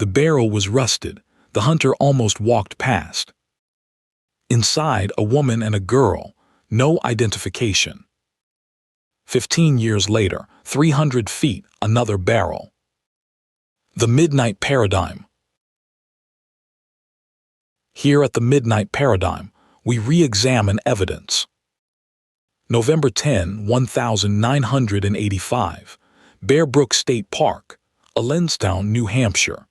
The barrel was rusted. The hunter almost walked past. Inside, a woman and a girl. No identification. 15 years later, 300 feet, another barrel. The Midnight Paradigm. Here at the Midnight Paradigm, we re-examine evidence. November 10, 1985, Bear Brook State Park, Allenstown, New Hampshire.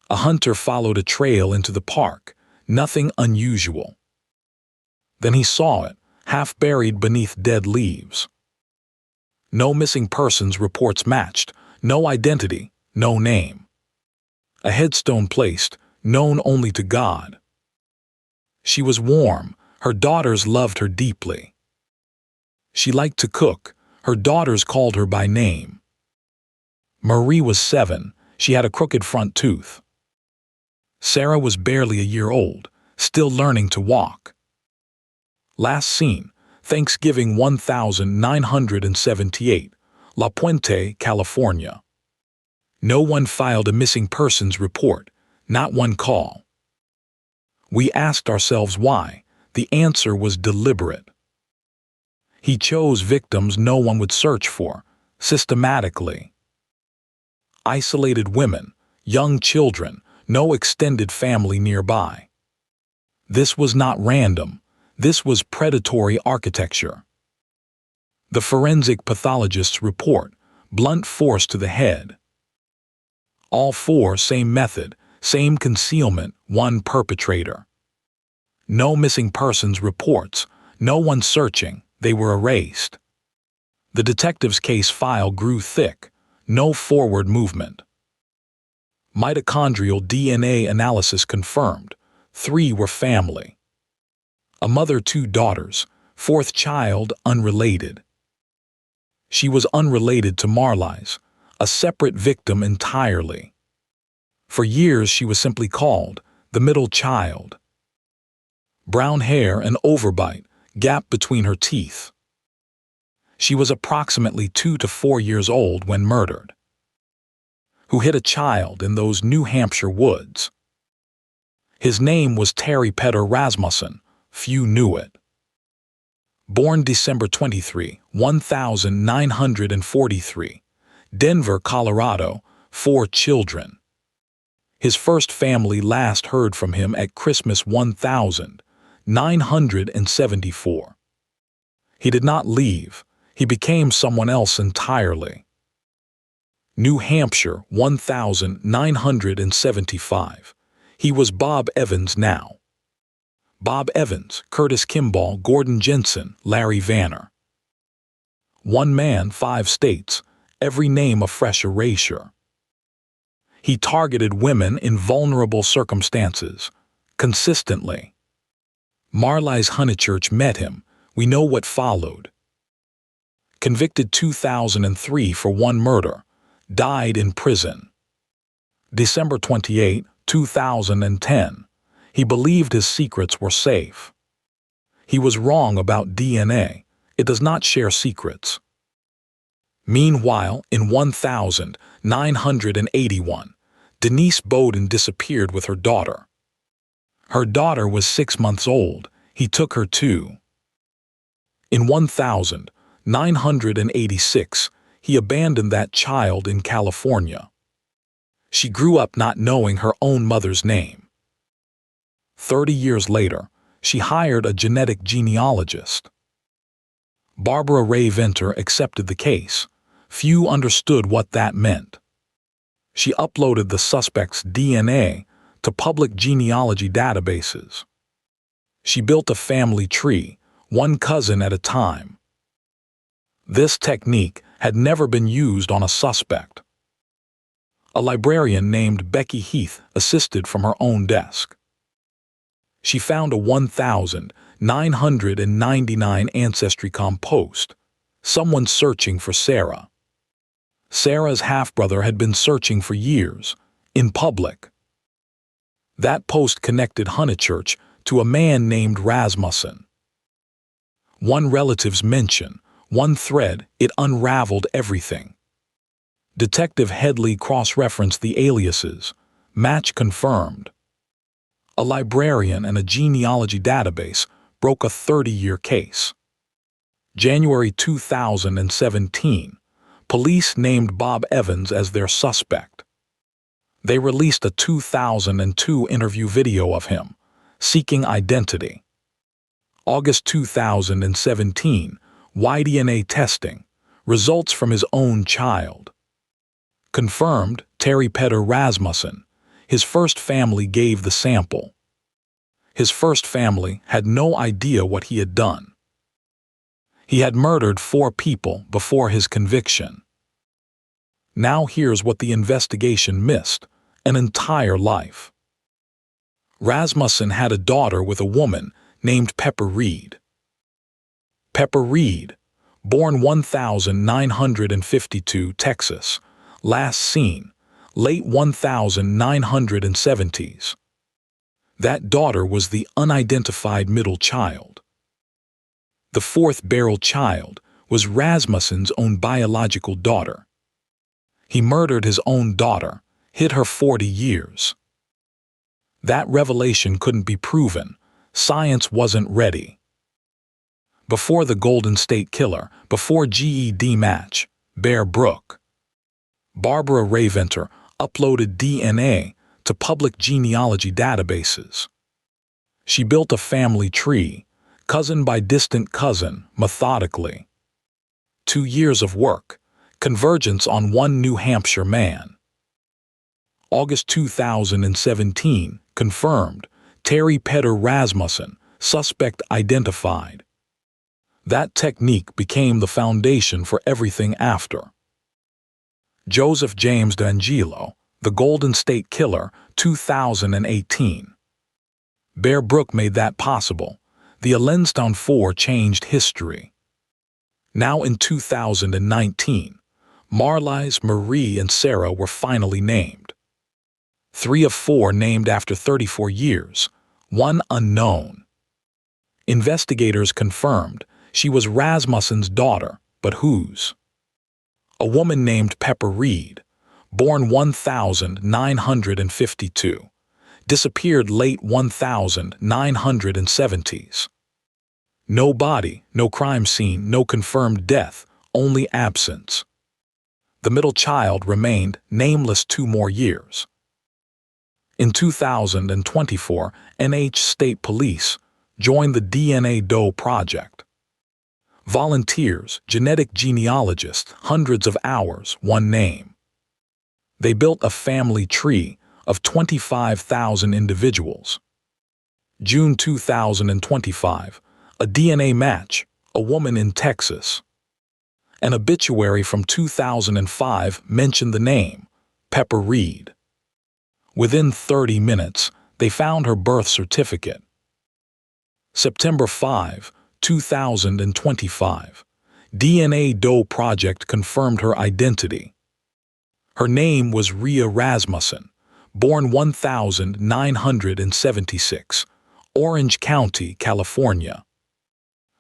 A hunter followed a trail into the park, nothing unusual. Then he saw it, half buried beneath dead leaves. No missing persons reports matched, no identity, no name. A headstone placed, known only to God. She was warm, her daughters loved her deeply. She liked to cook, her daughters called her by name. Marie was 7, she had a crooked front tooth. Sarah was barely a year old, still learning to walk. Last seen, Thanksgiving 1978, La Puente, California. No one filed a missing persons report, not one call. We asked ourselves why. The answer was deliberate. He chose victims no one would search for, systematically. Isolated women, young children, no extended family nearby. This was not random. This was predatory architecture. The forensic pathologists report, blunt force to the head. All 4 same method, same concealment, one perpetrator. No missing persons reports, no one searching, they were erased. The detective's case file grew thick, no forward movement. Mitochondrial DNA analysis confirmed, 3 were family. A mother, 2 daughters, 4th child unrelated. She was unrelated to Marlies, a separate victim entirely. For years she was simply called the middle child. Brown hair and overbite, gap between her teeth. She was approximately 2 to 4 years old when murdered. Who hit a child in those New Hampshire woods? His name was Terry Rasmussen. Few knew it. Born December 23, 1943, Denver, Colorado, 4 children. His first family last heard from him at Christmas 1974. He did not leave. He became someone else entirely. New Hampshire, 1975. He was Bob Evans now. Bob Evans, Curtis Kimball, Gordon Jensen, Larry Vanner. 1 man, 5 states, every name a fresh erasure. He targeted women in vulnerable circumstances, consistently. Marlies Honeychurch met him. We know what followed. Convicted 2003 for 1 murder. Died in prison. December 28, 2010. He believed his secrets were safe. He was wrong about DNA. It does not share secrets. Meanwhile, in 1981, Denise Bowden disappeared with her daughter. Her daughter was 6 months old. He took her too. In 1986, he abandoned that child in California. She grew up not knowing her own mother's name. 30 years later, she hired a genetic genealogist. Barbara Ray Venter accepted the case. Few understood what that meant. She uploaded the suspect's DNA to public genealogy databases. She built a family tree, 1 cousin at a time. This technique had never been used on a suspect. A librarian named Becky Heath assisted from her own desk. She found a 1,999 Ancestry.com post, someone searching for Sarah. Sarah's half-brother had been searching for years, in public. That post connected Honeychurch to a man named Rasmussen. 1 relative's mention, 1 thread, it unraveled everything. Detective Headley cross-referenced the aliases, Match confirmed. A librarian and a genealogy database broke a 30-year case. January 2017, police named Bob Evans as their suspect. They released a 2002 interview video of him, seeking identity. August 2017, Y-DNA testing, results from his own child. Confirmed, Terry Rasmussen. His first family gave the sample. His first family had no idea what he had done. He had murdered 4 people before his conviction. Now here's what the investigation missed: an entire life. Rasmussen had a daughter with a woman named Pepper Reed. Pepper Reed, born 1952, Texas, last seen, late 1970s. That daughter was the unidentified middle child. The 4th barrel child was Rasmussen's own biological daughter. He murdered his own daughter, hid her 40 years. That revelation couldn't be proven. Science wasn't ready. Before the Golden State Killer, before GED match, Bear Brook. Barbara Raventer uploaded DNA to public genealogy databases. She built a family tree, cousin by distant cousin, methodically. 2 years of work, convergence on one New Hampshire man. August 2017, confirmed, Terry Rasmussen, suspect identified. That technique became the foundation for everything after. Joseph James D'Angelo, The Golden State Killer, 2018. Bear Brook made that possible. The Allenstown 4 changed history. Now in 2019, Marlies, Marie, and Sarah were finally named. 3 of 4 named after 34 years, 1 unknown. Investigators confirmed she was Rasmussen's daughter, but whose? A woman named Pepper Reed, born 1952, disappeared late 1970s. No body, no crime scene, no confirmed death, only absence. The middle child remained nameless 2 more years. In 2024, NH State Police joined the DNA Doe Project. Volunteers, genetic genealogists, hundreds of hours, 1 name. They built a family tree of 25,000 individuals. June 2025, a DNA match, a woman in Texas. An obituary from 2005 mentioned the name, Pepper Reed. Within 30 minutes, they found her birth certificate. September 5, 2025, DNA Doe Project confirmed her identity. Her name was Rhea Rasmussen, born 1976, Orange County, California.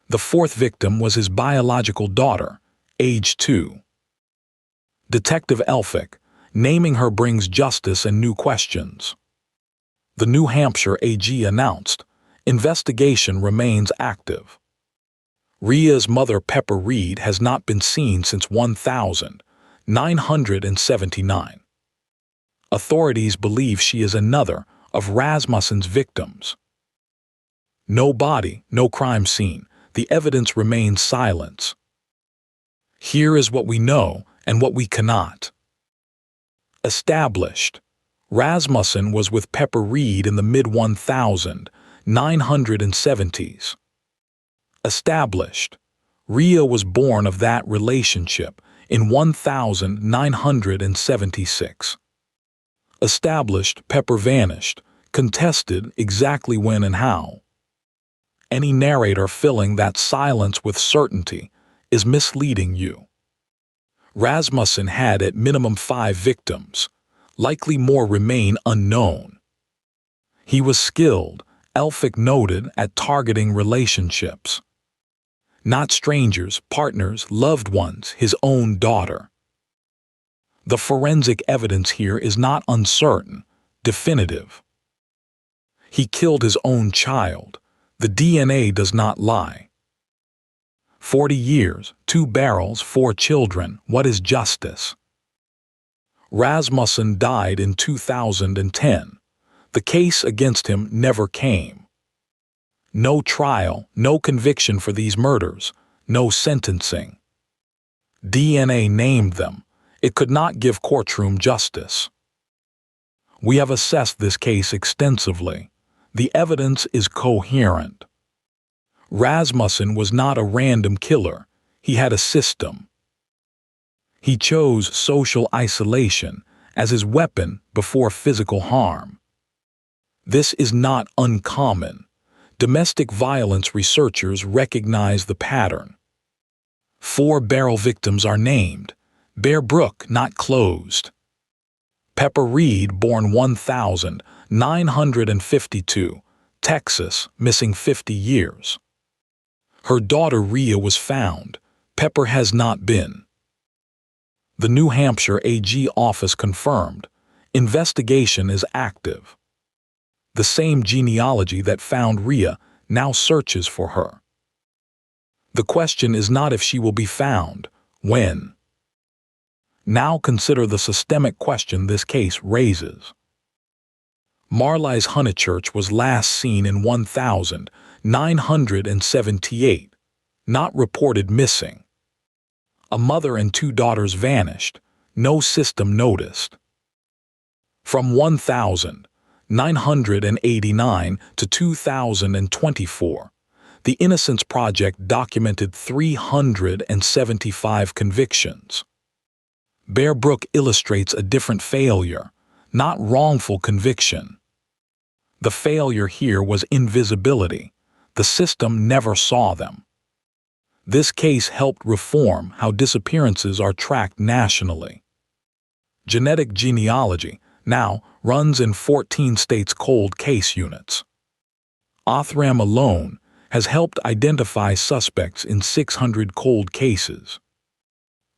The 4th victim was his biological daughter, age 2. Detective Elphick, naming her brings justice and new questions. The New Hampshire AG announced, investigation remains active. Rhea's mother, Pepper Reed, has not been seen since 1979. Authorities believe she is another of Rasmussen's victims. No body, no crime scene. The evidence remains silence. Here is what we know and what we cannot. Established. Rasmussen was with Pepper Reed in the mid-1970s. Established. Rhea was born of that relationship in 1976. Established, Pepper vanished, contested exactly when and how. Any narrator filling that silence with certainty is misleading you. Rasmussen had at minimum 5 victims, likely more remain unknown. He was skilled, Elphick noted, at targeting relationships. Not strangers, partners, loved ones, his own daughter. The forensic evidence here is not uncertain, definitive. He killed his own child. The DNA does not lie. 40 years, 2 barrels, 4 children. What is justice? Rasmussen died in 2010. The case against him never came. No trial, no conviction for these murders, no sentencing. DNA named them. It could not give courtroom justice. We have assessed this case extensively. The evidence is coherent. Rasmussen was not a random killer. He had a system. He chose social isolation as his weapon before physical harm. This is not uncommon. Domestic violence researchers recognize the pattern. 4 barrel victims are named. Bear Brook not closed. Pepper Reed, born 1952, Texas, missing 50 years. Her daughter Rhea was found. Pepper has not been. The New Hampshire AG office confirmed. Investigation is active. The same genealogy that found Rhea now searches for her. The question is not if she will be found, when. Now consider the systemic question this case raises. Marlies Honeychurch was last seen in 1978, not reported missing. A mother and 2 daughters vanished, no system noticed. From 1989 to 2024, the Innocence Project documented 375 convictions. Bear Brook illustrates a different failure, not wrongful conviction. The failure here was invisibility. The system never saw them. This case helped reform how disappearances are tracked nationally. Genetic genealogy now runs in 14 states' cold case units. Othram alone has helped identify suspects in 600 cold cases.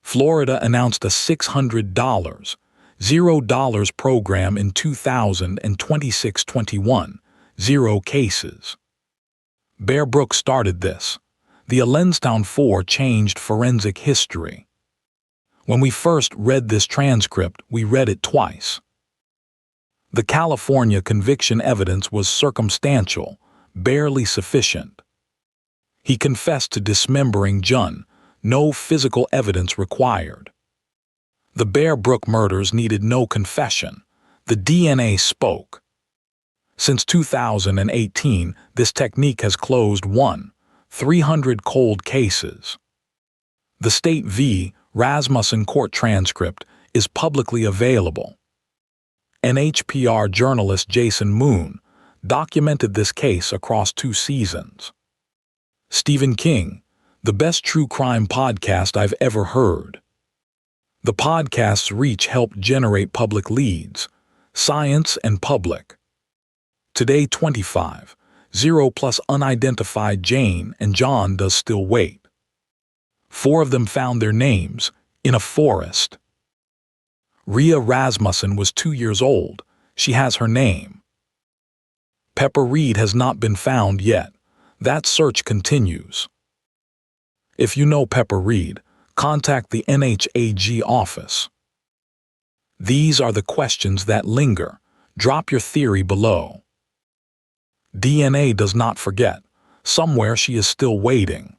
Florida announced a $600, $0 program in 2026-21, 0 cases. Bear Brook started this. The Allenstown 4 changed forensic history. When we first read this transcript, we read it twice. The California conviction evidence was circumstantial, barely sufficient. He confessed to dismembering Jun, no physical evidence required. The Bear Brook murders needed no confession. The DNA spoke. Since 2018, this technique has closed 300 cold cases. The State v. Rasmussen court transcript is publicly available. NHPR journalist Jason Moon documented this case across 2 seasons. Stephen King, the best true crime podcast I've ever heard. The podcast's reach helped generate public leads, science and public. Today 25, 0 plus unidentified Jane and John does still wait. 4 of them found their names in a forest. Rhea Rasmussen was 2 years old. She has her name. Pepper Reed has not been found yet. That search continues. If you know Pepper Reed, contact the NHAG office. These are the questions that linger. Drop your theory below. DNA does not forget. Somewhere she is still waiting.